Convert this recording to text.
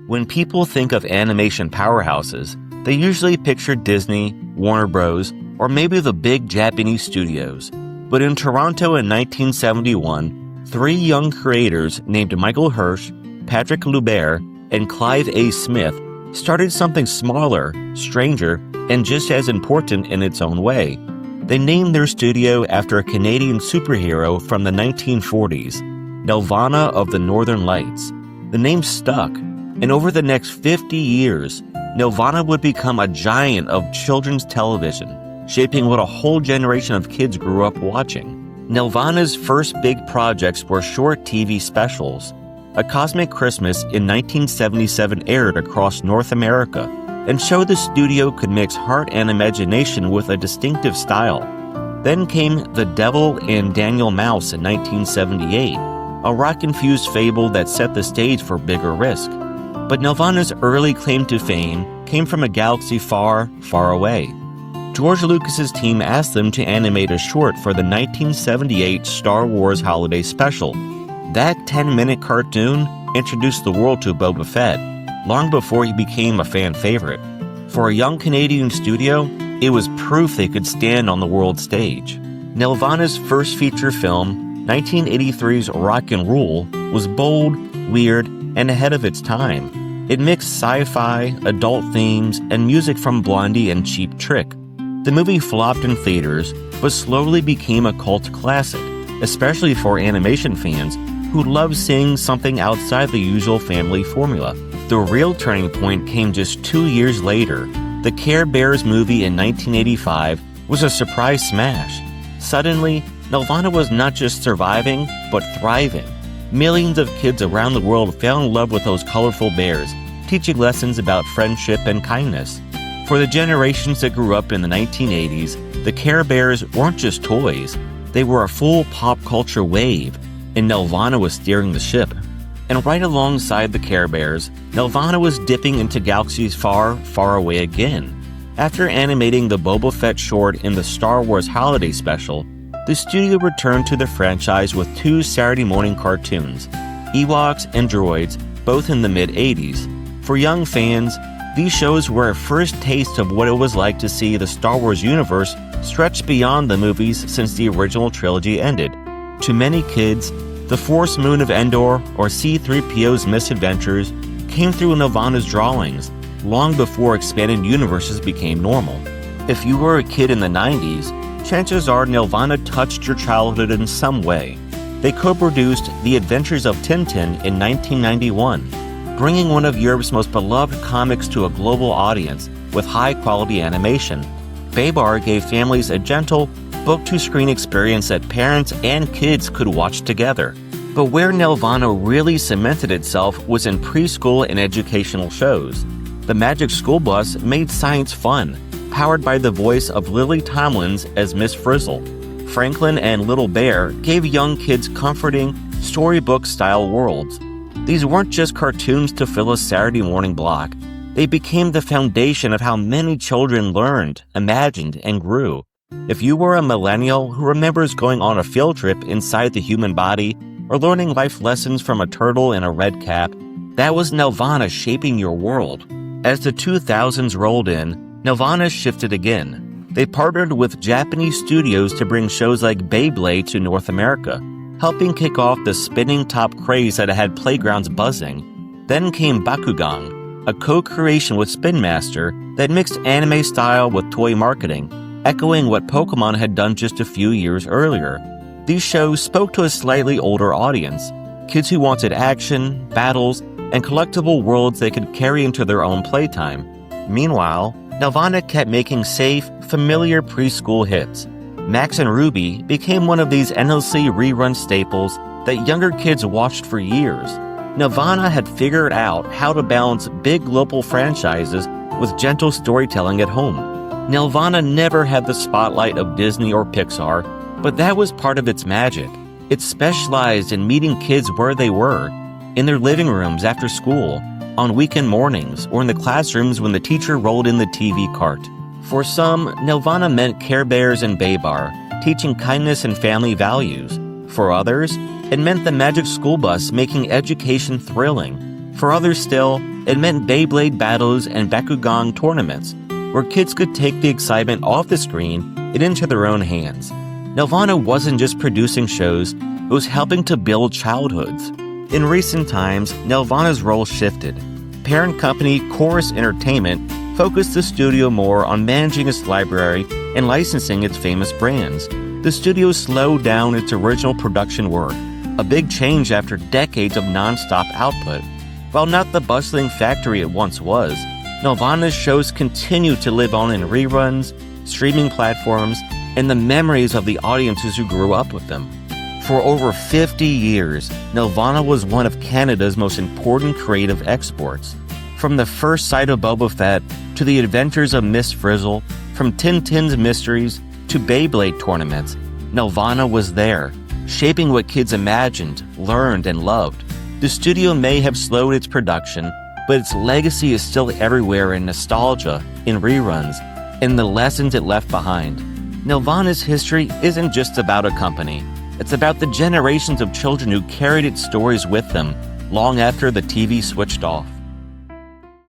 When people think of animation powerhouses, they usually picture Disney, Warner Bros., or maybe the big Japanese studios. But in Toronto in 1971, 3 young creators named Michael Hirsch, Patrick Loubert, and Clive A. Smith started something smaller, stranger, and just as important in its own way. They named their studio after a Canadian superhero from the 1940s, Nelvana of the Northern Lights. The name stuck, and over the next 50 years, Nelvana would become a giant of children's television, shaping what a whole generation of kids grew up watching. Nelvana's first big projects were short TV specials. A Cosmic Christmas in 1977 aired across North America and showed the studio could mix heart and imagination with a distinctive style. Then came The Devil and Daniel Mouse in 1978, a rock-infused fable that set the stage for bigger risk. But Nelvana's early claim to fame came from a galaxy far, far away. George Lucas's team asked them to animate a short for the 1978 Star Wars Holiday Special. That 10-minute cartoon introduced the world to Boba Fett, long before he became a fan favorite. For a young Canadian studio, it was proof they could stand on the world stage. Nelvana's first feature film, 1983's Rock and Roll, was bold, weird, and ahead of its time. It mixed sci-fi, adult themes, and music from Blondie and Cheap Trick. The movie flopped in theaters, but slowly became a cult classic, especially for animation fans who love seeing something outside the usual family formula. The real turning point came just 2 years later. The Care Bears movie in 1985 was a surprise smash. Suddenly, Nelvana was not just surviving, but thriving. Millions of kids around the world fell in love with those colorful bears, teaching lessons about friendship and kindness. For the generations that grew up in the 1980s, the Care Bears weren't just toys. They were a full pop culture wave, and Nelvana was steering the ship. And right alongside the Care Bears, Nelvana was dipping into galaxies far, far away again. After animating the Boba Fett short in the Star Wars Holiday Special, the studio returned to the franchise with 2 Saturday morning cartoons, Ewoks and Droids, both in the mid-80s. For young fans, these shows were a first taste of what it was like to see the Star Wars universe stretch beyond the movies since the original trilogy ended. To many kids, the Force Moon of Endor or C-3PO's misadventures came through Nelvana's drawings, long before expanded universes became normal. If you were a kid in the 90s, chances are Nelvana touched your childhood in some way. They co-produced The Adventures of Tintin in 1991, bringing one of Europe's most beloved comics to a global audience with high-quality animation. Babar gave families a gentle, book-to-screen experience that parents and kids could watch together. But where Nelvana really cemented itself was in preschool and educational shows. The Magic School Bus made science fun, powered by the voice of Lily Tomlins as Miss Frizzle. Franklin and Little Bear gave young kids comforting, storybook-style worlds. These weren't just cartoons to fill a Saturday morning block. They became the foundation of how many children learned, imagined, and grew. If you were a millennial who remembers going on a field trip inside the human body or learning life lessons from a turtle in a red cap, that was Nelvana shaping your world. As the 2000s rolled in, Nelvana shifted again. They partnered with Japanese studios to bring shows like Beyblade to North America, helping kick off the spinning top craze that had playgrounds buzzing. Then came Bakugan, a co-creation with Spin Master that mixed anime style with toy marketing, echoing what Pokemon had done just a few years earlier. These shows spoke to a slightly older audience, kids who wanted action, battles, and collectible worlds they could carry into their own playtime. Meanwhile, Nelvana kept making safe, familiar preschool hits. Max and Ruby became one of these endlessly rerun staples that younger kids watched for years. Nelvana had figured out how to balance big global franchises with gentle storytelling at home. Nelvana never had the spotlight of Disney or Pixar, but that was part of its magic. It specialized in meeting kids where they were, in their living rooms after school, on weekend mornings, or in the classrooms when the teacher rolled in the TV cart. For some, Nelvana meant Care Bears and Babar, teaching kindness and family values. For others, it meant the Magic School Bus making education thrilling. For others still, It meant Beyblade battles and Bakugan tournaments, where kids could take the excitement off the screen and into their own hands. Nelvana wasn't just producing shows, it was helping to build childhoods. In recent times, Nelvana's role shifted. Parent company Chorus Entertainment focused the studio more on managing its library and licensing its famous brands. The studio slowed down its original production work, a big change after decades of non-stop output. While not the bustling factory it once was, Nelvana's shows continue to live on in reruns, streaming platforms, and the memories of the audiences who grew up with them. For over 50 years, Nelvana was one of Canada's most important creative exports. From the first sight of Boba Fett to the adventures of Miss Frizzle, from Tintin's mysteries to Beyblade tournaments, Nelvana was there, shaping what kids imagined, learned, and loved. The studio may have slowed its production, but its legacy is still everywhere in nostalgia, in reruns, and the lessons it left behind. Nelvana's history isn't just about a company. It's about the generations of children who carried its stories with them long after the TV switched off.